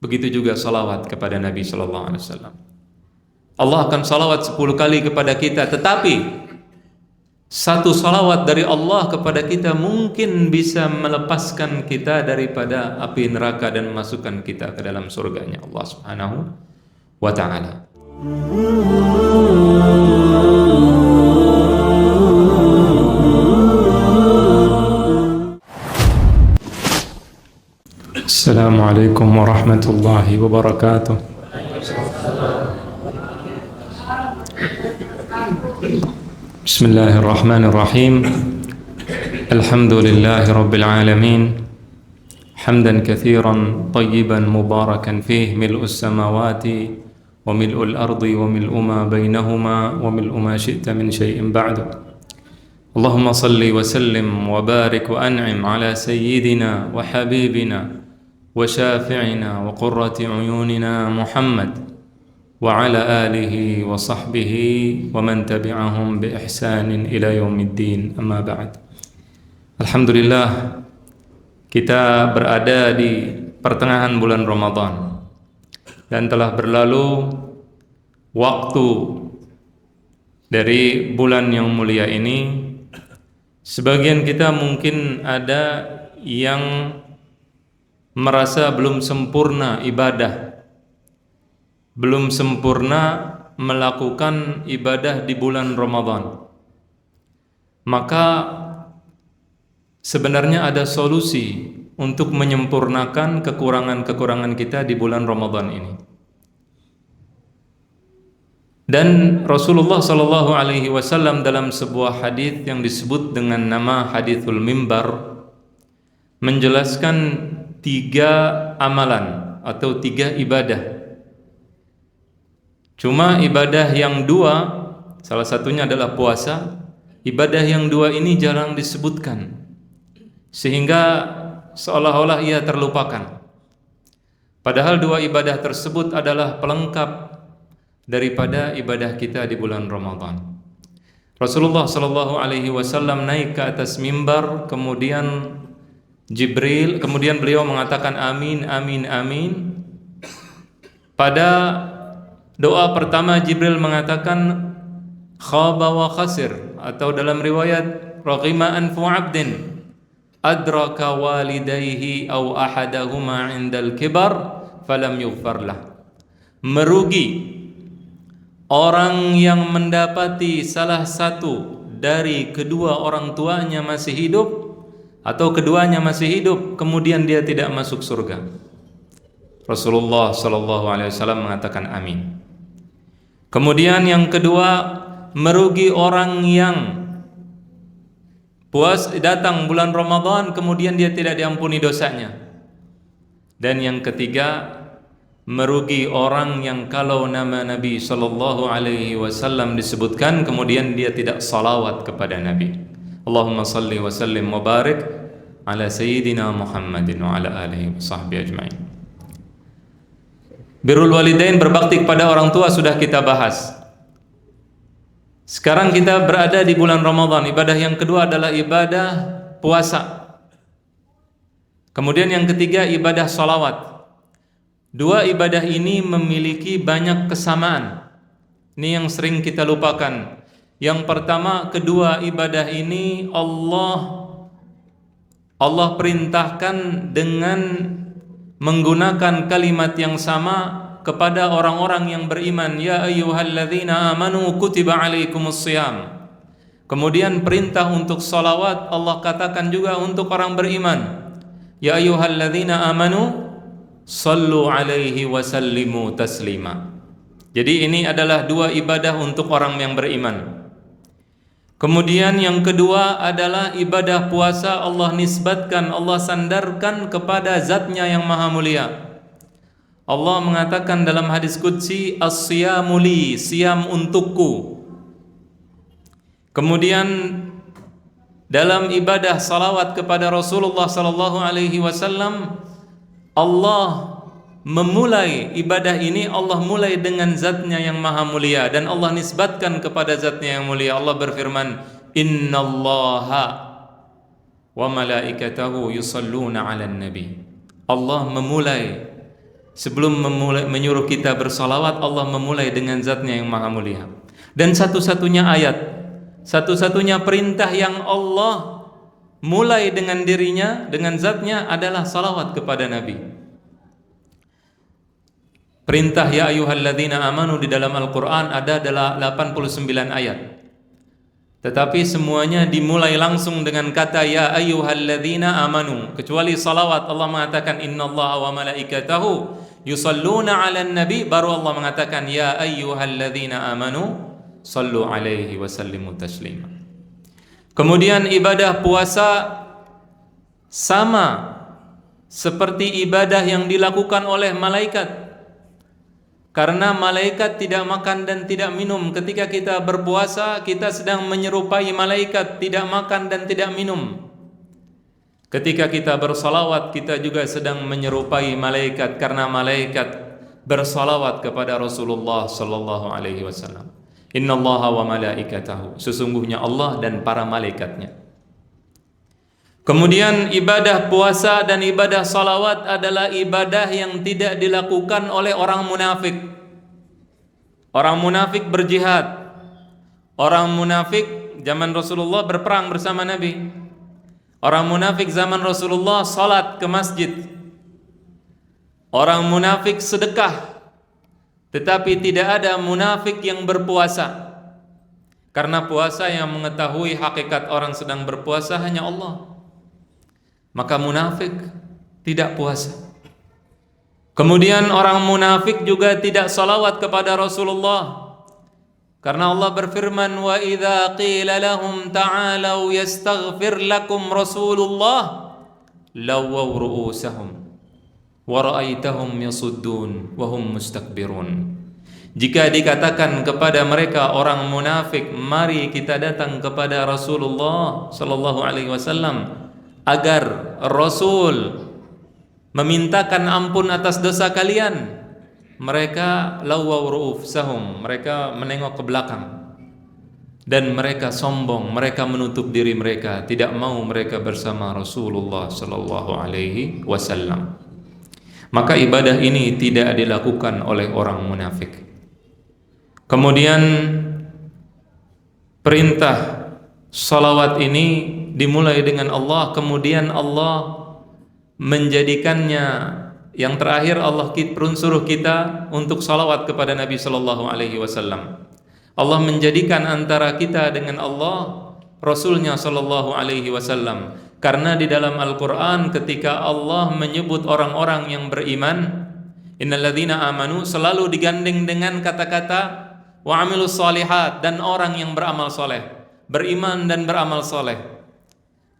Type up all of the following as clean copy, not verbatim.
Begitu juga salawat kepada Nabi sallallahu alaihi wasallam. Allah akan salawat 10 kali kepada kita, tetapi satu salawat dari Allah kepada kita mungkin bisa melepaskan kita daripada api neraka dan memasukkan kita ke dalam surganya Allah Subhanahu wa ta'ala. Assalamualaikum warahmatullahi wabarakatuh. Bismillahirrahmanirrahim. Alhamdulillahi rabbil alamin. Hamdan katsiran tayyiban mubarakan fihi mil'us samawati wa mil'ul ardi wa mil'u ma bainahuma wa mil'u ma syi'ta min syai'in ba'du. Allahumma salli wa sallim wa barik wa an'im ala sayyidina wa habibina wa syafi'ina wa qurrati uyunina Muhammad wa ala alihi wa sahbihi wa man tabi'ahum bi ihsanin ila yaumiddin, amma ba'd. Alhamdulillah, kita berada di pertengahan bulan Ramadan dan telah berlalu waktu dari bulan yang mulia ini. Sebagian kita mungkin ada yang merasa belum sempurna ibadah, belum sempurna melakukan ibadah di bulan Ramadan. Maka sebenarnya ada solusi untuk menyempurnakan kekurangan-kekurangan kita di bulan Ramadan ini. Dan Rasulullah sallallahu alaihi wasallam dalam sebuah hadis yang disebut dengan nama hadithul mimbar menjelaskan 3 amalan atau 3 ibadah. Cuma ibadah yang 2, salah satunya adalah puasa. Ibadah yang 2 ini jarang disebutkan, sehingga seolah-olah ia terlupakan. Padahal 2 ibadah tersebut adalah pelengkap daripada ibadah kita di bulan Ramadan. Rasulullah sallallahu alaihi wasallam naik ke atas mimbar, kemudian beliau mengatakan amin, amin, amin. Pada doa pertama Jibril mengatakan khaba wa khasir, atau dalam riwayat raghima anfu 'abdin adraka walidayhi aw ahadahuma 'indal kibar falam yughfar lah. Merugi orang yang mendapati salah satu dari kedua orang tuanya masih hidup atau keduanya masih hidup kemudian dia tidak masuk surga. Rasulullah sallallahu alaihi wasallam mengatakan amin. Kemudian yang kedua, merugi orang yang datang bulan Ramadan kemudian dia tidak diampuni dosanya. Dan yang ketiga, merugi orang yang kalau nama Nabi sallallahu alaihi wasallam disebutkan kemudian dia tidak salawat kepada Nabi. Allahumma salli wa sallim wa barik ala sayyidina Muhammadin wa ala alihi wa sahbihi ajma'in. Birrul walidain, berbakti kepada orang tua, sudah kita bahas. Sekarang kita berada di bulan Ramadan. Ibadah yang kedua adalah ibadah puasa. Kemudian yang ketiga ibadah salawat. 2 ibadah ini memiliki banyak kesamaan. Ini yang sering kita lupakan. Yang pertama, kedua ibadah ini Allah perintahkan dengan menggunakan kalimat yang sama kepada orang-orang yang beriman. Ya ayyuhalladzina amanu kutiba alaikumusshiyam. Kemudian perintah untuk salawat Allah katakan juga untuk orang beriman. Ya ayyuhalladzina amanu sallu alaihi wa sallimu taslima. Jadi ini adalah 2 ibadah untuk orang yang beriman. Kemudian yang kedua adalah ibadah puasa. Allah nisbatkan, Allah sandarkan kepada zatnya yang maha mulia. Allah mengatakan dalam hadis qudsi, as-siyamu li, siam untukku. Kemudian dalam ibadah salawat kepada Rasulullah sallallahu alaihi wasallam, Allah memulai ibadah ini, Allah mulai dengan zatnya yang maha mulia dan Allah nisbatkan kepada zatnya yang mulia. Allah berfirman, innallaha wa malaikatahu yusalluna 'alan nabi. Allah memulai Sebelum menyuruh kita bersolawat, Allah memulai dengan zatnya yang maha mulia. Dan satu-satunya ayat, satu-satunya perintah yang Allah mulai dengan dirinya, dengan zatnya adalah salawat kepada Nabi. Perintah ya ayyuhalladzina amanu di dalam Al-Quran ada adalah 89 ayat. Tetapi semuanya dimulai langsung dengan kata ya ayyuhalladzina amanu, kecuali salawat. Allah mengatakan innallaha wa malaikatahu yusalluna 'alan nabi, baru Allah mengatakan ya ayyuhalladzina amanu sallu 'alaihi wa sallimu taslima. Kemudian ibadah puasa sama seperti ibadah yang dilakukan oleh malaikat. Karena malaikat tidak makan dan tidak minum. Ketika kita berpuasa, kita sedang menyerupai malaikat, tidak makan dan tidak minum. Ketika kita bersalawat, kita juga sedang menyerupai malaikat, karena malaikat bersalawat kepada Rasulullah sallallahu alaihi wasallam. Innallaha wa malaikatahu, sesungguhnya Allah dan para malaikatnya. Kemudian ibadah puasa dan ibadah salawat adalah ibadah yang tidak dilakukan oleh orang munafik. Orang munafik berjihad. Orang munafik zaman Rasulullah berperang bersama Nabi. Orang munafik zaman Rasulullah salat ke masjid. Orang munafik sedekah. Tetapi tidak ada munafik yang berpuasa. Karena puasa yang mengetahui hakikat orang sedang berpuasa hanya Allah. Maka munafik tidak puasa. Kemudian orang munafik juga tidak salawat kepada Rasulullah. Karena Allah berfirman, wa idza qila lahum ta'alu yastaghfir lakum Rasulullah lawaw ru'usahum wa ra'aitahum yasuddun wa hum mustakbirun. Jika dikatakan kepada mereka orang munafik, mari kita datang kepada Rasulullah sallallahu alaihi wasallam agar Rasul memintakan ampun atas dosa kalian, mereka lawaw ru'usahum, mereka menengok ke belakang dan mereka sombong, mereka menutup diri mereka, tidak mau mereka bersama Rasulullah sallallahu alaihi wasallam. Maka ibadah ini tidak dilakukan oleh orang munafik. Kemudian perintah salawat ini dimulai dengan Allah, kemudian Allah menjadikannya yang terakhir. Allah suruh kita untuk salawat kepada Nabi sallallahu alaihi wasallam. Allah menjadikan antara kita dengan Allah Rasulnya sallallahu alaihi wasallam. Karena di dalam Al-Quran ketika Allah menyebut orang-orang yang beriman, innalladzina amanu, selalu digandeng dengan kata-kata wa amilus solihat, dan orang yang beramal soleh, beriman dan beramal soleh.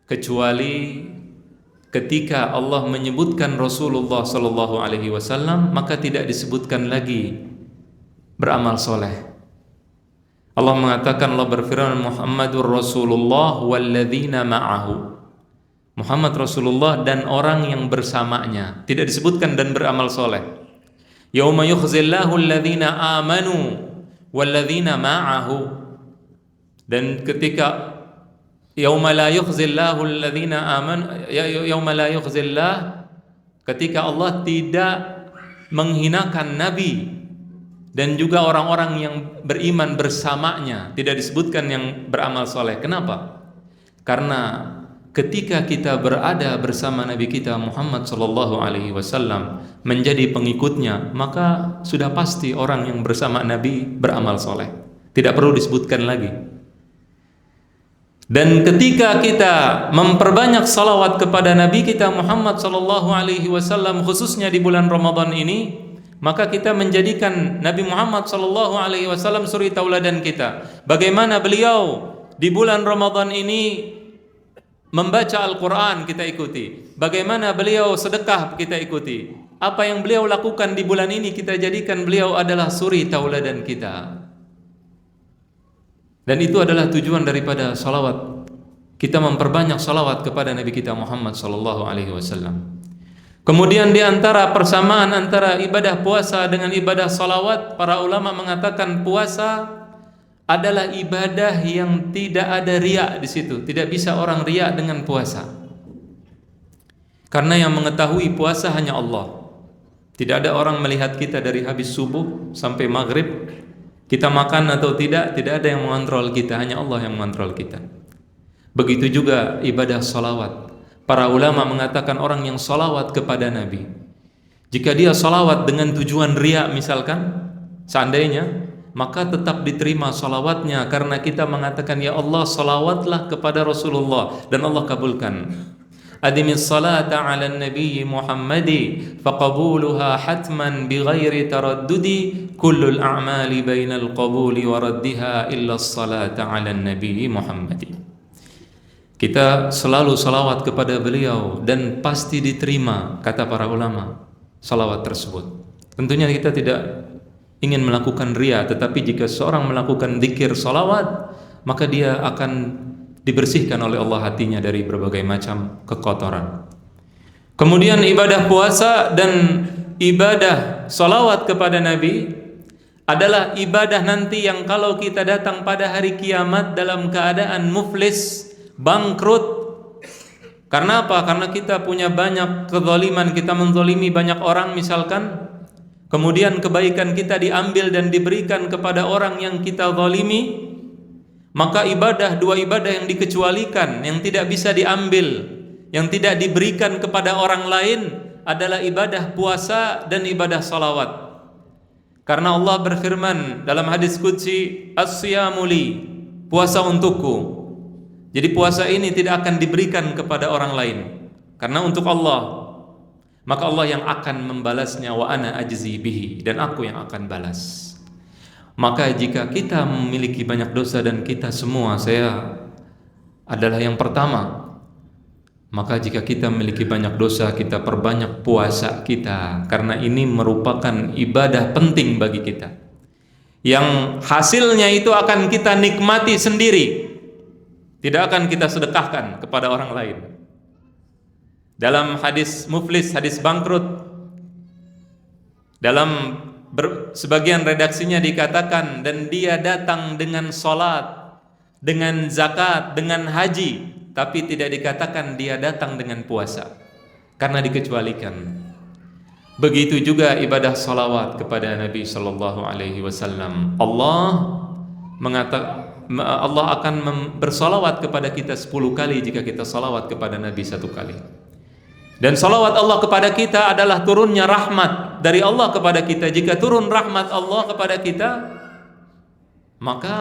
Kecuali ketika Allah menyebutkan Rasulullah sallallahu alaihi wasallam, maka tidak disebutkan lagi beramal soleh. Allah mengatakan, Allah berfirman, Muhammadur Rasulullah walladzina ma'ahu, Muhammad Rasulullah dan orang yang bersamanya. Tidak disebutkan dan beramal soleh. Yauma yukhzillahu alladzina amanu walladzina ma'ahu, dan ketika yauma la yukhzillahu alladzina amanu, yauma la yukhzillah, ketika Allah tidak menghinakan Nabi dan juga orang-orang yang beriman bersamanya, tidak disebutkan yang beramal soleh. Kenapa? Karena ketika kita berada bersama Nabi kita Muhammad sallallahu alaihi wasallam, menjadi pengikutnya, maka sudah pasti orang yang bersama Nabi beramal soleh. Tidak perlu disebutkan lagi. Dan ketika kita memperbanyak salawat kepada Nabi kita Muhammad sallallahu alaihi wasallam, khususnya di bulan Ramadan ini, maka kita menjadikan Nabi Muhammad sallallahu alaihi wasallam suri tauladan kita. Bagaimana beliau di bulan Ramadan ini membaca Al-Quran, kita ikuti. Bagaimana beliau sedekah, kita ikuti. Apa yang beliau lakukan di bulan ini, kita jadikan beliau adalah suri tauladan kita. Dan itu adalah tujuan daripada salawat. Kita memperbanyak salawat kepada Nabi kita Muhammad sallallahu alaihi wasallam. Kemudian di antara persamaan antara ibadah puasa dengan ibadah salawat, para ulama mengatakan puasa adalah ibadah yang tidak ada riya di situ. Tidak bisa orang riya dengan puasa. Karena yang mengetahui puasa hanya Allah. Tidak ada orang melihat kita dari habis subuh sampai maghrib, kita makan atau tidak ada yang mengontrol kita, hanya Allah yang mengontrol kita. Begitu juga ibadah salawat. Para ulama mengatakan orang yang salawat kepada Nabi, jika dia salawat dengan tujuan riya misalkan, seandainya, maka tetap diterima salawatnya, karena kita mengatakan, ya Allah salawatlah kepada Rasulullah, dan Allah kabulkan. Adimis salata ala nabi Muhammadi faqabuluha hatman bighairi taraddudi kullul a'mali bainal qabuli wa raddiha illa salata ala nabi Muhammadi. Kita selalu salawat kepada beliau dan pasti diterima, kata para ulama, salawat tersebut. Tentunya kita tidak ingin melakukan riya, tetapi jika seorang melakukan zikir salawat, maka dia akan dibersihkan oleh Allah hatinya dari berbagai macam kekotoran. Kemudian ibadah puasa dan ibadah salawat kepada Nabi adalah ibadah nanti yang kalau kita datang pada hari kiamat dalam keadaan muflis, bangkrut. Karena apa? Karena kita punya banyak kezaliman, kita menzalimi banyak orang misalkan, kemudian kebaikan kita diambil dan diberikan kepada orang yang kita zalimi, maka dua ibadah yang dikecualikan, yang tidak bisa diambil, yang tidak diberikan kepada orang lain adalah ibadah puasa dan ibadah salawat. Karena Allah berfirman dalam hadis qudsi, as-siyamu li, puasa untukku. Jadi puasa ini tidak akan diberikan kepada orang lain, karena untuk Allah. Maka Allah yang akan membalasnya, wa ana ajzi bihi, dan aku yang akan balas. Maka jika kita memiliki banyak dosa, dan kita semua, saya adalah yang pertama, maka jika kita memiliki banyak dosa, kita perbanyak puasa kita, karena ini merupakan ibadah penting bagi kita, yang hasilnya itu akan kita nikmati sendiri, tidak akan kita sedekahkan kepada orang lain. Dalam hadis muflis, hadis bangkrut, dalam sebagian redaksinya dikatakan, dan dia datang dengan salat, dengan zakat, dengan haji, tapi tidak dikatakan dia datang dengan puasa, karena dikecualikan. Begitu juga ibadah salawat kepada Nabi sallallahu alaihi wasallam. Allah akan bersalawat kepada kita 10 kali jika kita salawat kepada Nabi 1 kali. Dan salawat Allah kepada kita adalah turunnya rahmat dari Allah kepada kita. Jika turun rahmat Allah kepada kita, maka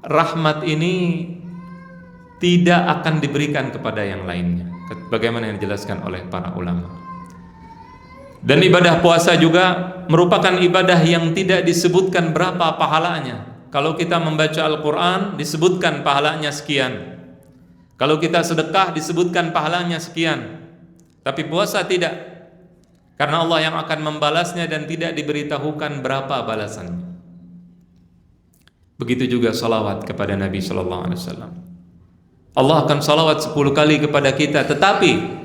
rahmat ini tidak akan diberikan kepada yang lainnya, bagaimana yang dijelaskan oleh para ulama. Dan ibadah puasa juga merupakan ibadah yang tidak disebutkan berapa pahalanya. Kalau kita membaca Al-Quran disebutkan pahalanya sekian, kalau kita sedekah disebutkan pahalanya sekian. Tapi puasa tidak, karena Allah yang akan membalasnya dan tidak diberitahukan berapa balasannya. Begitu juga salawat kepada Nabi sallallahu alaihi wasallam. Allah akan salawat 10 kali kepada kita, tetapi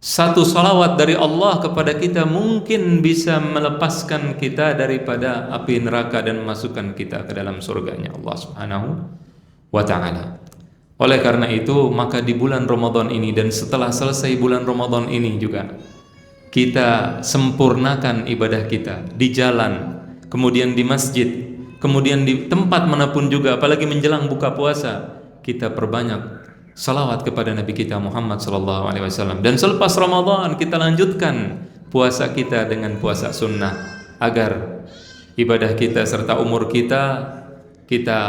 satu salawat dari Allah kepada kita mungkin bisa melepaskan kita daripada api neraka dan memasukkan kita ke dalam surganya Allah Subhanahu wa ta'ala. Oleh karena itu, maka di bulan Ramadan ini dan setelah selesai bulan Ramadan ini juga kita sempurnakan ibadah kita di jalan, kemudian di masjid, kemudian di tempat manapun juga, apalagi menjelang buka puasa, kita perbanyak salawat kepada Nabi kita Muhammad sallallahu alaihi wasallam. Dan selepas Ramadan kita lanjutkan puasa kita dengan puasa sunnah, agar ibadah kita serta umur kita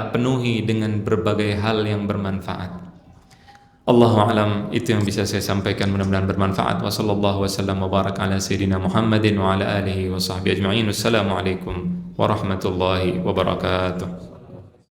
penuhi dengan berbagai hal yang bermanfaat. Allahu a'lam, itu yang bisa saya sampaikan, mudah-mudahan bermanfaat. Wa sallallahu wasallam wa baraka ala sayyidina Muhammadin wa ala alihi wa sahbihi ajma'in. Wassalamualaikum warahmatullahi wabarakatuh.